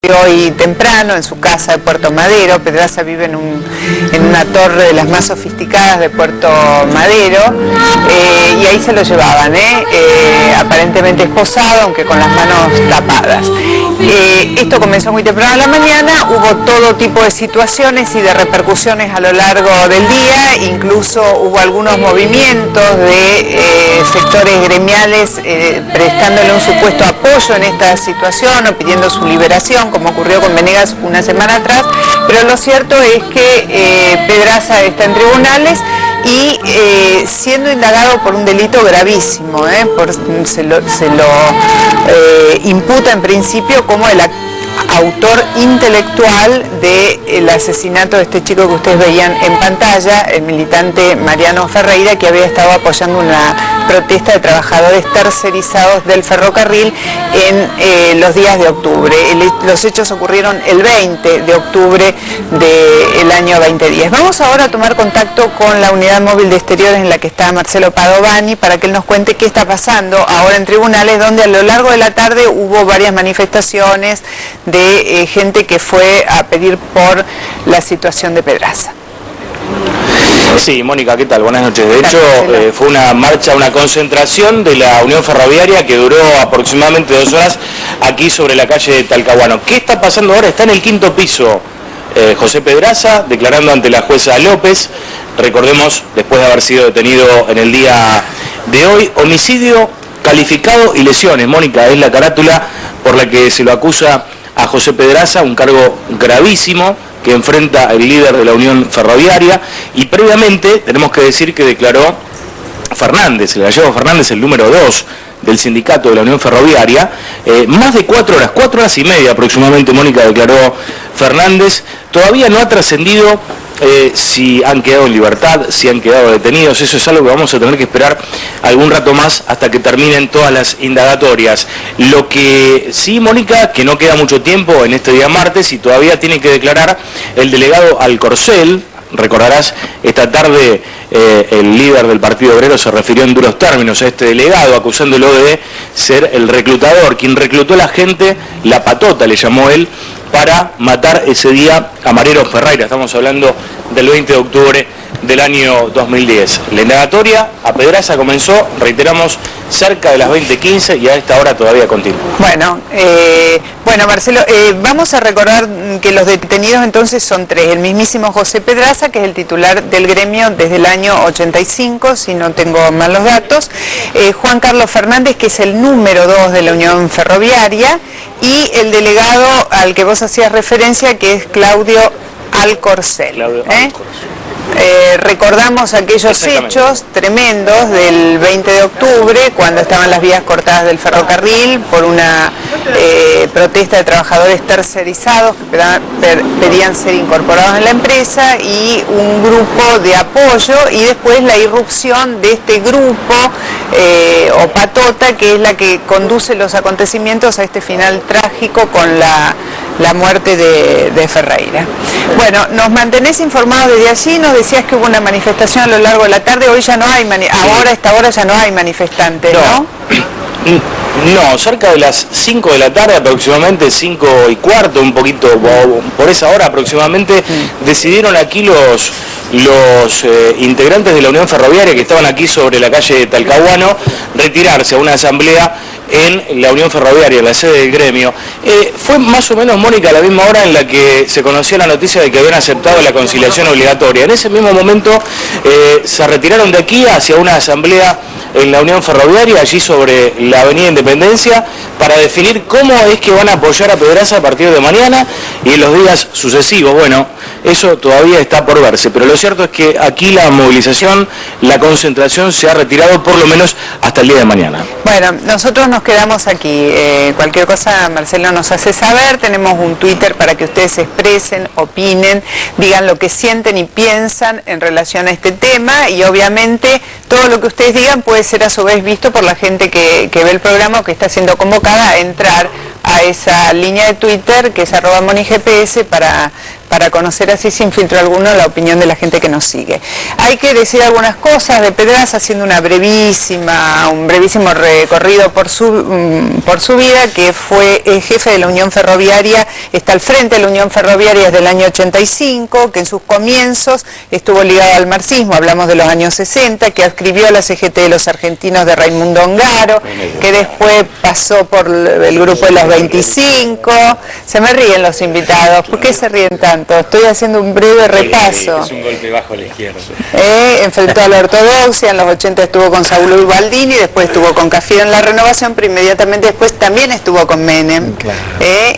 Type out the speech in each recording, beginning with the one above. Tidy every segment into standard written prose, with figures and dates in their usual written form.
Hoy temprano en su casa de Puerto Madero. Pedraza vive en una torre de las más sofisticadas de Puerto Madero, y ahí se lo llevaban, aparentemente esposado, aunque con las manos tapadas. Esto comenzó muy temprano en la mañana, hubo todo tipo de situaciones y de repercusiones a lo largo del día, incluso hubo algunos movimientos de sectores gremiales prestándole un supuesto apoyo en esta situación o pidiendo su liberación, como ocurrió con Venegas una semana atrás, pero lo cierto es que Pedraza está en tribunales y siendo indagado por un delito gravísimo, se lo imputa en principio como el autor intelectual del asesinato de este chico que ustedes veían en pantalla, el militante Mariano Ferreira, que había estado apoyando una protesta de trabajadores tercerizados del ferrocarril en los días de octubre. Los hechos ocurrieron el 20 de octubre del año 2010. Vamos ahora a tomar contacto con la unidad móvil de exteriores en la que está Marcelo Padovani para que él nos cuente qué está pasando ahora en tribunales, donde a lo largo de la tarde hubo varias manifestaciones de gente que fue a pedir por la situación de Pedraza. Sí, Mónica, ¿qué tal? Buenas noches. De hecho, fue una marcha, una concentración de la Unión Ferroviaria que duró aproximadamente 2 horas aquí sobre la calle de Talcahuano. ¿Qué está pasando ahora? Está en el 5º piso José Pedraza, declarando ante la jueza López, recordemos, después de haber sido detenido en el día de hoy, homicidio calificado y lesiones. Mónica, es la carátula por la que se lo acusa a José Pedraza, un cargo gravísimo que enfrenta el líder de la Unión Ferroviaria, y previamente tenemos que decir que declaró Fernández, el gallego Fernández, el número 2 del sindicato de la Unión Ferroviaria, más de 4 horas, 4 horas y media aproximadamente, Mónica, declaró Fernández. Todavía no ha trascendido si han quedado en libertad, si han quedado detenidos. Eso es algo que vamos a tener que esperar algún rato más hasta que terminen todas las indagatorias. Lo que sí, Mónica, que no queda mucho tiempo en este día martes y todavía tiene que declarar el delegado Alcorcel. Recordarás, esta tarde el líder del Partido Obrero se refirió en duros términos a este delegado, acusándolo de ser el reclutador, quien reclutó a la gente, la patota le llamó él, para matar ese día a Mariano Ferreira. Estamos hablando del 20 de octubre del año 2010. La indagatoria a Pedraza comenzó, reiteramos, cerca de las 20:15 y a esta hora todavía continúa. Bueno, Marcelo, vamos a recordar que los detenidos entonces son 3. El mismísimo José Pedraza, que es el titular del gremio desde el año 85, si no tengo mal los datos. Juan Carlos Fernández, que es el número 2 de la Unión Ferroviaria, y el delegado al que vos hacías referencia, que es Claudio Alcorcel. Recordamos aquellos hechos tremendos del 20 de octubre, cuando estaban las vías cortadas del ferrocarril por una protesta de trabajadores tercerizados que pedían ser incorporados en la empresa, y un grupo de apoyo, y después la irrupción de este grupo o patota, que es la que conduce los acontecimientos a este final trágico con la muerte de Ferreira. Bueno, nos mantenés informados desde allí. Nos decías que hubo una manifestación a lo largo de la tarde. Hoy ya no hay, ahora a esta hora ya no hay manifestantes, ¿no? No, cerca de las 5 de la tarde, aproximadamente 5:15, un poquito por esa hora aproximadamente, decidieron aquí los integrantes de la Unión Ferroviaria que estaban aquí sobre la calle de Talcahuano retirarse a una asamblea en la Unión Ferroviaria, en la sede del gremio. Fue más o menos, Mónica, a la misma hora en la que se conocía la noticia de que habían aceptado la conciliación obligatoria. En ese mismo momento se retiraron de aquí hacia una asamblea en la Unión Ferroviaria, allí sobre la Avenida Independencia, para definir cómo es que van a apoyar a Pedraza a partir de mañana y en los días sucesivos. Bueno, eso todavía está por verse, pero lo cierto es que aquí la movilización, la concentración se ha retirado por lo menos hasta el día de mañana. Bueno, nosotros nos quedamos aquí. Cualquier cosa Marcelo nos hace saber. Tenemos un Twitter para que ustedes se expresen, opinen, digan lo que sienten y piensan en relación a este tema, y obviamente todo lo que ustedes digan puede ser a su vez visto por la gente que ve el programa o que está siendo convocada a entrar a esa línea de Twitter que es @MoniGPS para para conocer así sin filtro alguno la opinión de la gente que nos sigue. Hay que decir algunas cosas de Pedraza, haciendo un brevísimo recorrido por su vida, que fue jefe de la Unión Ferroviaria, está al frente de la Unión Ferroviaria desde el año 85, que en sus comienzos estuvo ligado al marxismo, hablamos de los años 60, que adscribió a la CGT de los argentinos de Raimundo Ongaro, que después pasó por el grupo de los 25. Se me ríen los invitados, ¿por qué se ríen tanto? Estoy haciendo un breve repaso. Es un golpe bajo a la izquierda. Enfrentó a la ortodoxia, en los 80 estuvo con Saúl Ubaldini, después estuvo con Cafiero en la Renovación, pero inmediatamente después también estuvo con Menem. Claro.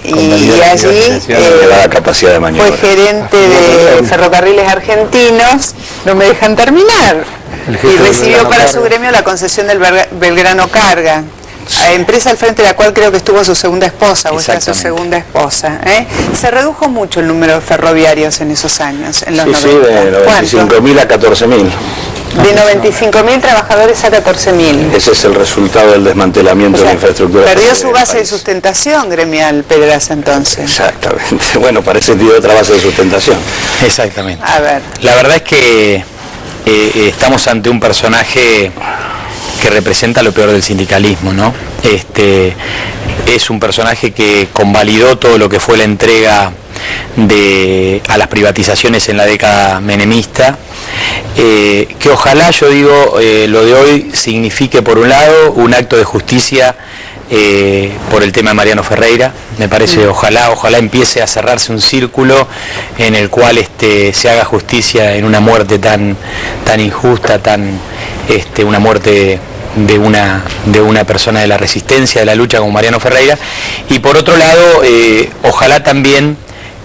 Y allí fue gerente de Ferrocarriles Argentinos, no me dejan terminar, y recibió para su gremio la concesión del Belgrano Carga. Empresa al frente de la cual creo que estuvo su segunda esposa, o está su segunda esposa. Se redujo mucho el número de ferroviarios en esos años, en los 90. Sí, de 95.000 a 14.000. De 95.000 trabajadores a 14.000. Ese es el resultado del desmantelamiento de la infraestructura. Perdió su base de sustentación gremial Pedraza entonces. Exactamente. Bueno, parece que tiene otra base de sustentación. Exactamente. A ver. La verdad es que estamos ante un personaje que representa lo peor del sindicalismo, ¿no? Es un personaje que convalidó todo lo que fue la entrega a las privatizaciones en la década menemista, que ojalá, yo digo, lo de hoy signifique, por un lado, un acto de justicia por el tema de Mariano Ferreira. Me parece, ojalá empiece a cerrarse un círculo en el cual se haga justicia en una muerte tan injusta, una muerte de una persona de la resistencia, de la lucha como Mariano Ferreira. Y por otro lado, ojalá también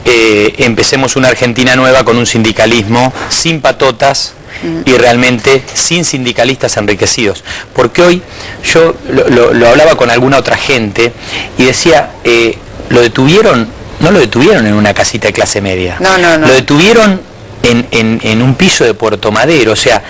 empecemos una Argentina nueva con un sindicalismo sin patotas y realmente sin sindicalistas enriquecidos. Porque hoy yo lo hablaba con alguna otra gente y decía, no lo detuvieron en una casita de clase media. No. Lo detuvieron en un piso de Puerto Madero. O sea,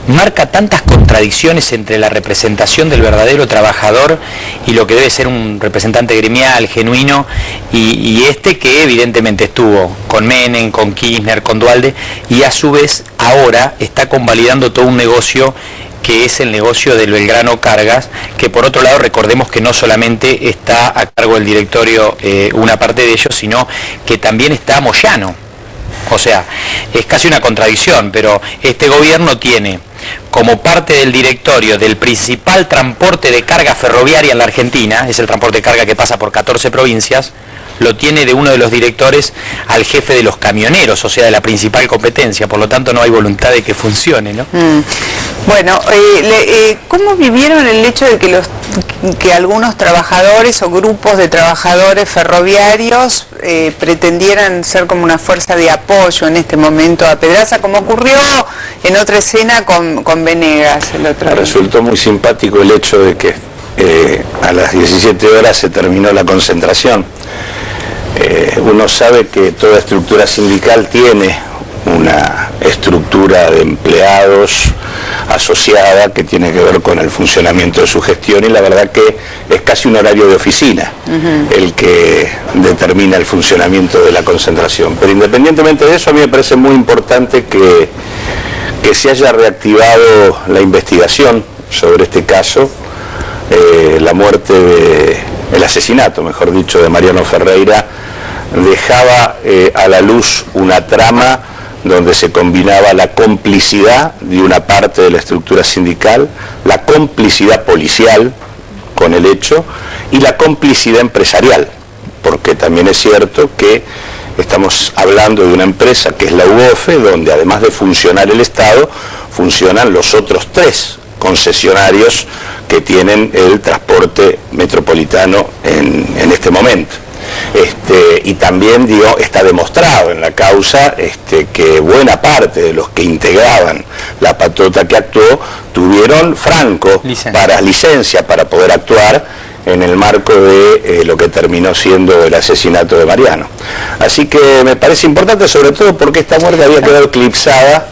marca tantas contradicciones entre la representación del verdadero trabajador y lo que debe ser un representante gremial, genuino, y que evidentemente estuvo con Menem, con Kirchner, con Duhalde, y a su vez ahora está convalidando todo un negocio que es el negocio del Belgrano Cargas, que por otro lado recordemos que no solamente está a cargo del directorio una parte de ellos, sino que también está Moyano. O sea, es casi una contradicción, pero este gobierno tiene como parte del directorio del principal transporte de carga ferroviaria en la Argentina, es el transporte de carga que pasa por 14 provincias, lo tiene de uno de los directores al jefe de los camioneros, o sea, de la principal competencia, por lo tanto no hay voluntad de que funcione, ¿no? Bueno, ¿cómo vivieron el hecho de que algunos trabajadores o grupos de trabajadores ferroviarios pretendieran ser como una fuerza de apoyo en este momento a Pedraza, como ocurrió en otra escena con Venegas el otro día? Resultó muy simpático el hecho de que a las 17 horas se terminó la concentración. Uno sabe que toda estructura sindical tiene una estructura de empleados asociada que tiene que ver con el funcionamiento de su gestión, y la verdad que es casi un horario de oficina el que determina el funcionamiento de la concentración. Pero independientemente de eso, a mí me parece muy importante que se haya reactivado la investigación sobre este caso. La muerte, el asesinato, mejor dicho, de Mariano Ferreira dejaba a la luz una trama donde se combinaba la complicidad de una parte de la estructura sindical, la complicidad policial con el hecho y la complicidad empresarial, porque también es cierto que estamos hablando de una empresa que es la UOFE, donde además de funcionar el Estado, funcionan los otros 3 concesionarios que tienen el transporte metropolitano en este momento. Y también, digo, está demostrado en la causa que buena parte de los que integraban la patota que actuó tuvieron franco licencia para poder actuar en el marco de lo que terminó siendo el asesinato de Mariano. Así que me parece importante, sobre todo porque esta muerte había quedado eclipsada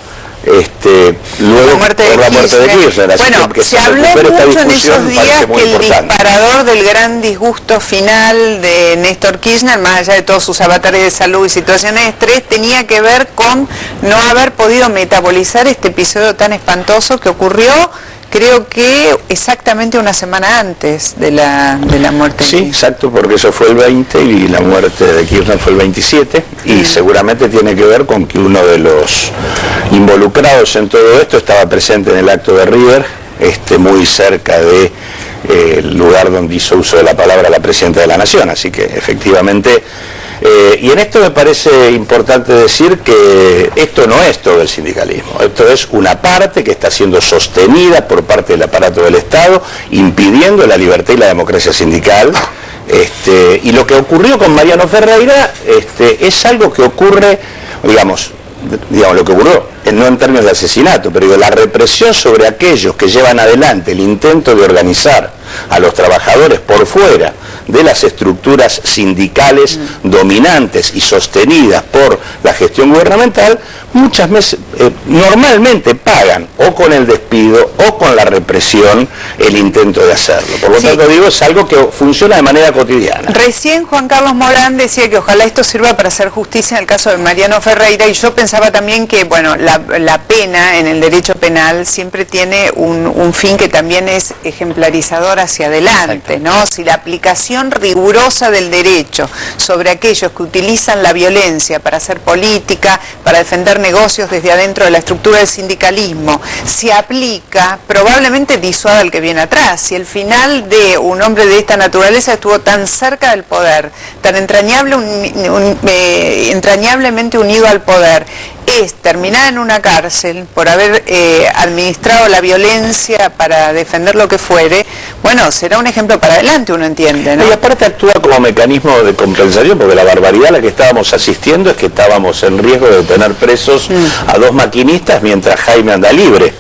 luego por la muerte de Kirchner. Bueno, que se habló mucho en esos días que el disparador del gran disgusto final de Néstor Kirchner, más allá de todos sus avatares de salud y situaciones de estrés, tenía que ver con no haber podido metabolizar este episodio tan espantoso que ocurrió, creo que exactamente una semana antes de la muerte. Sí, exacto, porque eso fue el 20 y la muerte de Kirchner fue el 27 y seguramente tiene que ver con que uno de los involucrados en todo esto estaba presente en el acto de River, muy cerca de el lugar donde hizo uso de la palabra la Presidenta de la Nación, así que efectivamente... y en esto me parece importante decir que esto no es todo el sindicalismo, esto es una parte que está siendo sostenida por parte del aparato del Estado, impidiendo la libertad y la democracia sindical. Y lo que ocurrió con Mariano Ferreira es algo que ocurre, digamos lo que ocurrió, no en términos de asesinato, pero la represión sobre aquellos que llevan adelante el intento de organizar a los trabajadores por fuera de las estructuras sindicales dominantes y sostenidas por la gestión gubernamental, muchas veces normalmente pagan o con el despido o con la represión el intento de hacerlo. Por lo tanto digo, es algo que funciona de manera cotidiana. Recién Juan Carlos Morán decía que ojalá esto sirva para hacer justicia en el caso de Mariano Ferreira, y yo pensaba también que, bueno, la pena en el derecho penal siempre tiene un fin que también es ejemplarizador hacia adelante, ¿no? Si la aplicación rigurosa del derecho sobre aquellos que utilizan la violencia para hacer política, para defender negocios desde adentro de la estructura del sindicalismo, se aplica, probablemente disuada al que viene atrás. Si el final de un hombre de esta naturaleza estuvo tan cerca del poder, tan entrañablemente unido al poder, es terminar en una cárcel por haber administrado la violencia para defender lo que fuere, bueno, será un ejemplo para adelante, uno entiende, ¿no? Y aparte actúa como mecanismo de compensación, porque la barbaridad a la que estábamos asistiendo es que estábamos en riesgo de tener presos a 2 maquinistas mientras Jaime anda libre.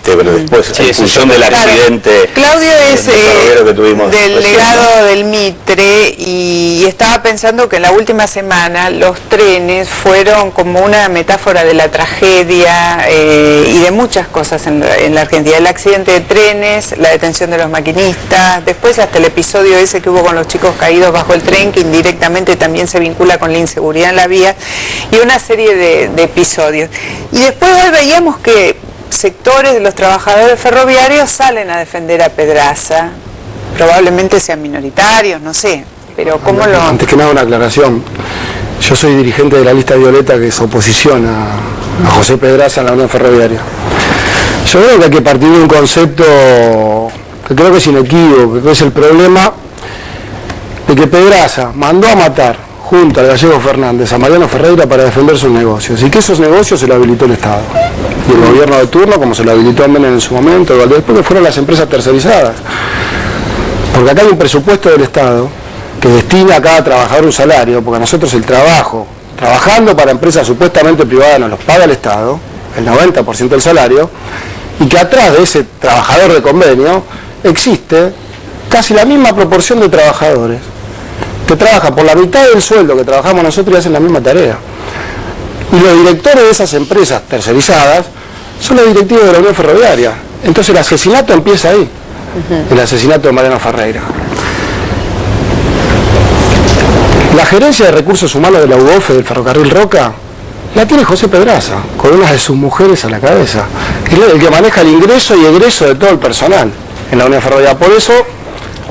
Pero después, en función del accidente, Claudio es que tuvimos delegado del Mitre, y estaba pensando que en la última semana los trenes fueron como una metáfora de la tragedia y de muchas cosas en la Argentina. El accidente de trenes, la detención de los maquinistas, después hasta el episodio ese que hubo con los chicos caídos bajo el tren, que indirectamente también se vincula con la inseguridad en la vía, y una serie de episodios. Y después hoy veíamos que sectores de los trabajadores ferroviarios salen a defender a Pedraza, probablemente sean minoritarios, no sé, pero ¿cómo lo...? Antes que nada una aclaración, yo soy dirigente de la lista violeta, que es oposición a José Pedraza en la Unión Ferroviaria. Yo creo que hay que partir de un concepto que creo que es inequívoco, que es el problema de que Pedraza mandó a matar junto al gallego Fernández a Mariano Ferreira para defender sus negocios, y que esos negocios se lo habilitó el Estado y el gobierno de turno, como se lo habilitó a Menem en su momento, después que fueron las empresas tercerizadas, porque acá hay un presupuesto del Estado que destina a cada trabajador un salario, porque a nosotros el trabajo, trabajando para empresas supuestamente privadas, nos los paga el Estado, el 90% del salario, y que atrás de ese trabajador de convenio existe casi la misma proporción de trabajadores que trabajan por la mitad del sueldo que trabajamos nosotros y hacen la misma tarea. Y los directores de esas empresas tercerizadas son los directivos de la Unión Ferroviaria. Entonces el asesinato empieza ahí, el asesinato de Mariano Ferreira. La gerencia de recursos humanos de la UOF del Ferrocarril Roca la tiene José Pedraza, con una de sus mujeres a la cabeza, que es el que maneja el ingreso y egreso de todo el personal en la Unión Ferroviaria. Por eso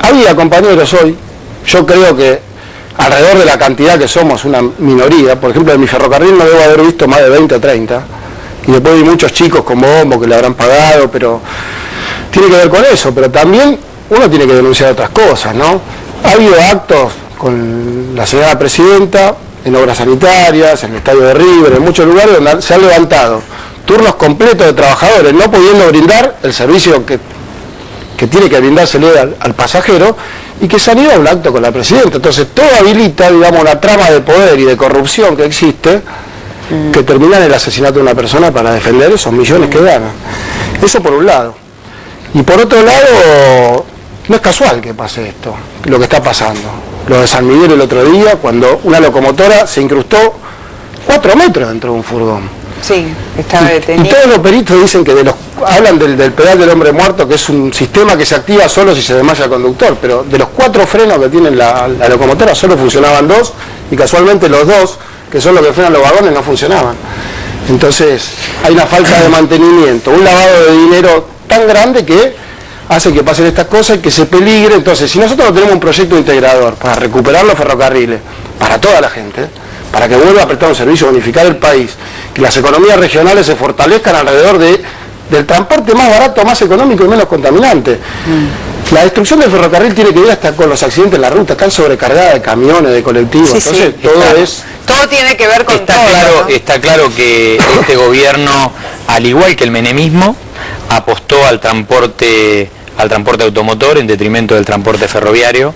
había compañeros hoy, yo creo que alrededor de la cantidad que somos, una minoría, por ejemplo, en mi ferrocarril no debo haber visto más de 20 o 30, y después vi muchos chicos con bombo que le habrán pagado, pero tiene que ver con eso, pero también uno tiene que denunciar otras cosas, ¿no? Ha habido actos con la señora presidenta en obras sanitarias, en el estadio de River, en muchos lugares donde se han levantado turnos completos de trabajadores, no pudiendo brindar el servicio que tiene que brindársele al pasajero, y que se han ido a un acto con la presidenta. Entonces todo habilita, digamos, una trama de poder y de corrupción que existe, que termina en el asesinato de una persona para defender esos millones que ganan. Eso por un lado. Y por otro lado, no es casual que pase esto, lo que está pasando. Lo de San Miguel el otro día, cuando una locomotora se incrustó 4 metros dentro de un furgón. Sí, estaba detenido. Y todos los peritos dicen que hablan del pedal del hombre muerto, que es un sistema que se activa solo si se desmaya el conductor, pero de los 4 frenos que tiene la locomotora solo funcionaban 2, y casualmente los 2, que son los que frenan los vagones, no funcionaban. Entonces hay una falta de mantenimiento, un lavado de dinero tan grande que hace que pasen estas cosas y que se peligre. Entonces, si nosotros no tenemos un proyecto integrador para recuperar los ferrocarriles, para toda la gente, para que vuelva a prestar un servicio, unificar el país, que las economías regionales se fortalezcan alrededor del transporte más barato, más económico y menos contaminante. La destrucción del ferrocarril tiene que ver hasta con los accidentes en la ruta, están sobrecargadas de camiones, de colectivos, Sí, entonces sí, todo tiene que ver con está todo, claro, ¿no? Está claro que este gobierno, al igual que el menemismo, apostó al transporte automotor en detrimento del transporte ferroviario,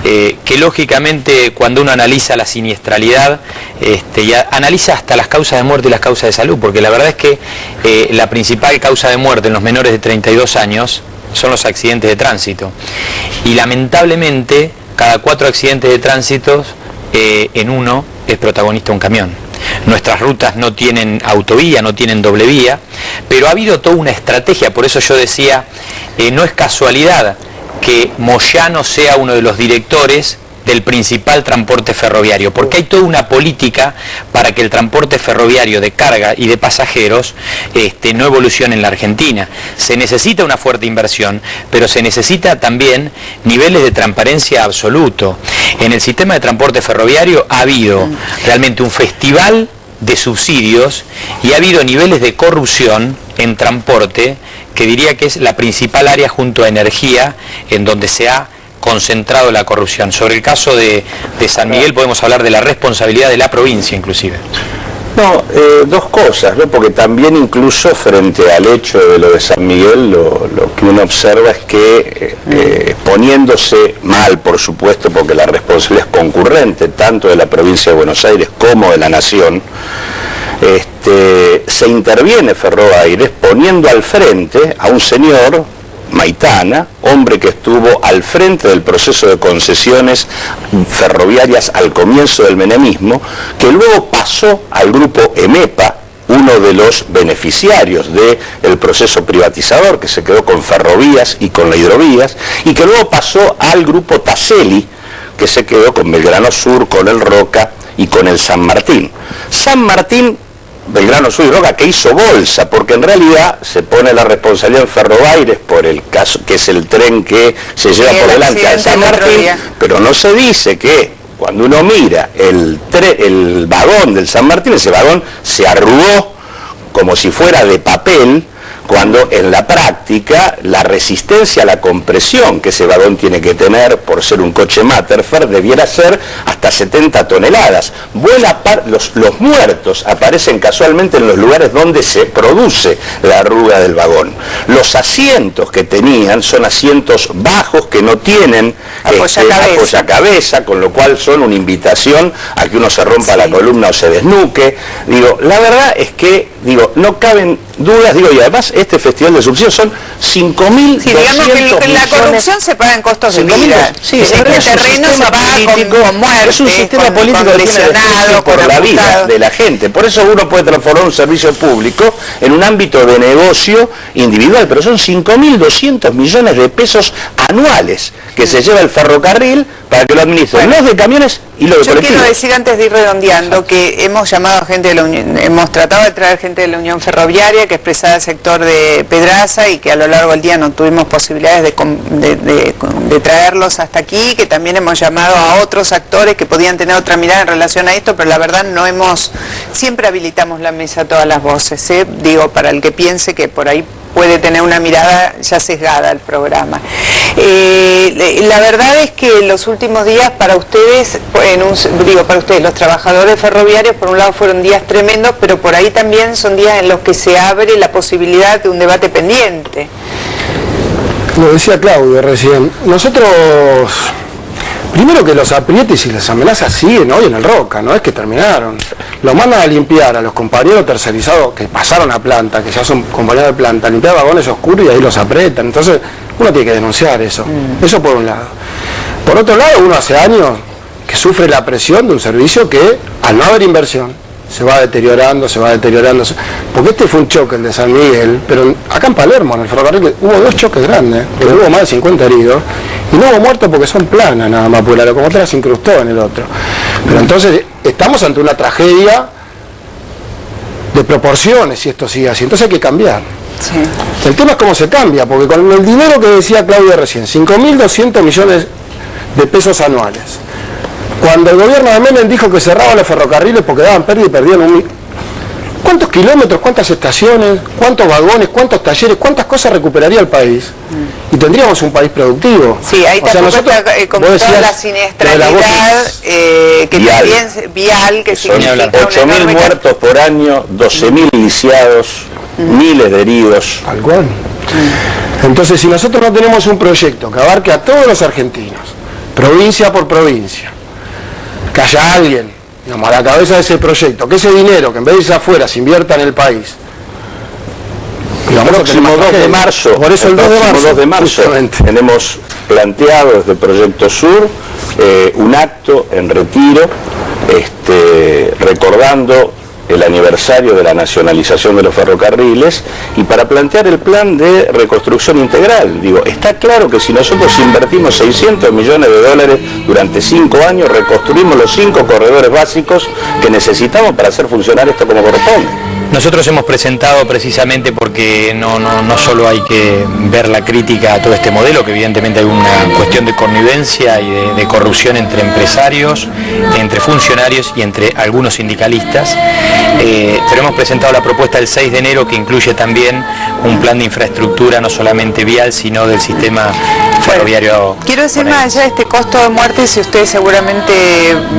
que lógicamente cuando uno analiza la siniestralidad, ya analiza hasta las causas de muerte y las causas de salud, porque la verdad es que la principal causa de muerte en los menores de 32 años son los accidentes de tránsito, y lamentablemente cada 4 accidentes de tránsito en uno es protagonista un camión. Nuestras rutas no tienen autovía, no tienen doble vía, pero ha habido toda una estrategia. Por eso yo decía, no es casualidad que Moyano sea uno de los directores del principal transporte ferroviario, porque hay toda una política para que el transporte ferroviario de carga y de pasajeros no evolucione en la Argentina. Se necesita una fuerte inversión, pero se necesita también niveles de transparencia absoluto. En el sistema de transporte ferroviario ha habido realmente un festival de subsidios y ha habido niveles de corrupción en transporte que diría que es la principal área junto a energía en donde se ha concentrado la corrupción. Sobre el caso de San Miguel podemos hablar de la responsabilidad de la provincia inclusive. No, dos cosas, ¿no? Porque también incluso frente al hecho de lo de San Miguel, lo que uno observa es que poniéndose mal, por supuesto, porque la responsabilidad es concurrente, tanto de la provincia de Buenos Aires como de la Nación, se interviene Ferroaires poniendo al frente a un señor, Maitana, hombre que estuvo al frente del proceso de concesiones ferroviarias al comienzo del menemismo, que luego pasó al grupo EMEPA, uno de los beneficiarios del proceso privatizador, que se quedó con Ferrovías y con la Hidrovías, y que luego pasó al grupo Taselli, que se quedó con Belgrano Sur, con el Roca y con el San Martín. San Martín, Belgrano Sur y Roca, que hizo bolsa, porque en realidad se pone la responsabilidad en Ferroaires por el caso, que es el tren que se lleva por delante al San Martín, pero no se dice que cuando uno mira el vagón del San Martín, ese vagón se arrugó como si fuera de papel, cuando en la práctica la resistencia a la compresión que ese vagón tiene que tener por ser un coche Matterford debiera ser hasta 70 toneladas. Los muertos aparecen casualmente en los lugares donde se produce la arruga del vagón. Los asientos que tenían son asientos bajos que no tienen apoyacabeza, con lo cual son una invitación a que uno se rompa la columna o se desnuque. La verdad es que, no caben dudas, y además este festival de subsidios son 5.200 digamos que la corrupción se paga en costos de vida. Sí, este terreno se paga con muerte, es un sistema político que tiene desprecio por la vida de la gente. Por eso uno puede transformar un servicio público en un ámbito de negocio individual, pero son 5.200 millones de pesos anuales que se lleva el ferrocarril para que lo administren los de camiones y los de colectivos. Yo quiero decir, antes de ir redondeando, que hemos llamado a gente de la Unión, hemos tratado de traer gente de la Unión Ferroviaria que expresaba el sector de Pedraza y que a lo largo del día no tuvimos posibilidades de traerlos hasta aquí, que también hemos llamado a otros actores que podían tener otra mirada en relación a esto, pero la verdad siempre habilitamos la mesa a todas las voces, para el que piense que por ahí puede tener una mirada ya sesgada al programa. La verdad es que los últimos días para ustedes, los trabajadores ferroviarios, por un lado fueron días tremendos, pero por ahí también son días en los que se abre la posibilidad de un debate pendiente. Lo decía Claudio recién, nosotros, primero que los aprietes y las amenazas siguen hoy en el Roca, no es que terminaron. Lo mandan a limpiar a los compañeros tercerizados que pasaron a planta, que ya son compañeros de planta, a limpiar vagones oscuros y ahí los apretan. Entonces uno tiene que denunciar eso. Eso por un lado. Por otro lado, uno hace años que sufre la presión de un servicio que, al no haber inversión, se va deteriorando, porque este fue un choque, el de San Miguel, pero acá en Palermo, en el ferrocarril, hubo 2 choques grandes, porque hubo más de 50 heridos, y no hubo muertos porque son planas nada más, porque la locomotora se incrustó en el otro. Pero entonces estamos ante una tragedia de proporciones si esto sigue así, entonces hay que cambiar. Sí. El tema es cómo se cambia, porque con el dinero que decía Claudia recién, 5.200 millones de pesos anuales, cuando el gobierno de Menem dijo que cerraban los ferrocarriles porque daban pérdida y perdían ¿cuántos kilómetros, cuántas estaciones, cuántos vagones, cuántos talleres, cuántas cosas recuperaría el país? Y tendríamos un país productivo. Sí, ahí tampoco está como toda la siniestralidad que también vial, que significa 8.000 muertos por año, 12.000 lisiados, miles de heridos. Tal cual. Entonces, si nosotros no tenemos un proyecto que abarque a todos los argentinos, provincia por provincia, que haya alguien, digamos, a la cabeza de ese proyecto, que ese dinero que en vez de irse afuera se invierta en el país. El próximo 2 de marzo, por eso el 2 de marzo tenemos planteado desde Proyecto Sur un acto en Retiro, recordando el aniversario de la nacionalización de los ferrocarriles y para plantear el plan de reconstrucción integral. Digo, está claro que si nosotros invertimos 600 millones de dólares durante 5 años, reconstruimos los 5 corredores básicos que necesitamos para hacer funcionar esto como corresponde. Nosotros hemos presentado precisamente porque no solo hay que ver la crítica a todo este modelo, que evidentemente hay una cuestión de connivencia y de corrupción entre empresarios, entre funcionarios y entre algunos sindicalistas, pero hemos presentado la propuesta del 6 de enero que incluye también un plan de infraestructura no solamente vial, sino del sistema ferroviario. Quiero decir, más allá de este costo de muertes, y ustedes seguramente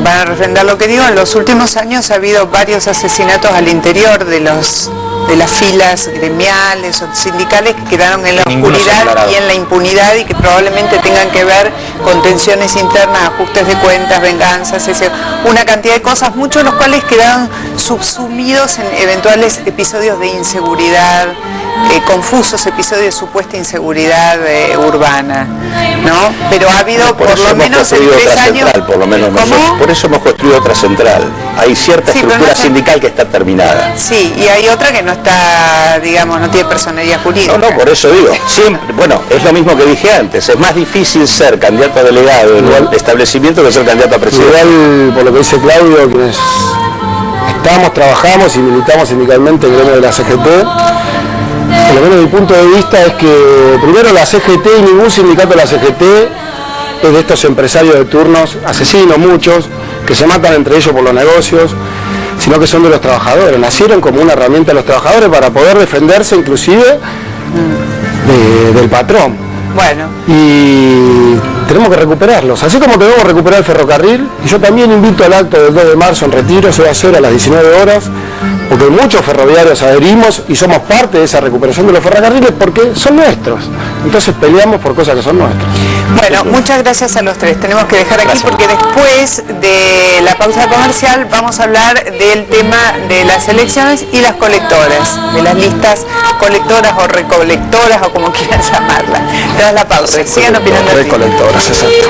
van a refrendar lo que digo, en los últimos años ha habido varios asesinatos al interior de las filas gremiales o sindicales que quedaron en la oscuridad y en la impunidad y que probablemente tengan que ver con tensiones internas, ajustes de cuentas, venganzas, una cantidad de cosas, muchos de los cuales quedaron subsumidos en eventuales episodios de inseguridad, confusos episodios de supuesta inseguridad urbana, ¿no? Pero ha habido por lo menos en 3 años... Por eso hemos construido otra central. Hay cierta estructura sindical que está terminada. Sí, y hay otra que no está, digamos, no tiene personería jurídica. No, por eso digo, siempre, bueno, es lo mismo que dije antes, es más difícil ser candidato a delegado en el establecimiento que ser candidato a presidente. Igual, por lo que dice Claudio, quienes trabajamos y militamos sindicalmente en el gremio de la CGT, por lo menos mi punto de vista es que primero la CGT y ningún sindicato de la CGT es de estos empresarios de turnos, asesinos muchos, que se matan entre ellos por los negocios, sino que son de los trabajadores, nacieron como una herramienta de los trabajadores para poder defenderse inclusive del patrón. Bueno. Y tenemos que recuperarlos, así como debemos recuperar el ferrocarril, y yo también invito al acto del 2 de marzo en Retiro, se va a hacer a las 19 horas, porque muchos ferroviarios adherimos y somos parte de esa recuperación de los ferrocarriles porque son nuestros, entonces peleamos por cosas que son nuestras. Bueno, muchas gracias a los tres, tenemos que dejar aquí porque después de la pausa comercial vamos a hablar del tema de las elecciones y las colectoras, de las listas colectoras o recolectoras o como quieran llamarlas. Tras la pausa, sigan opinando. Recolectoras, exacto.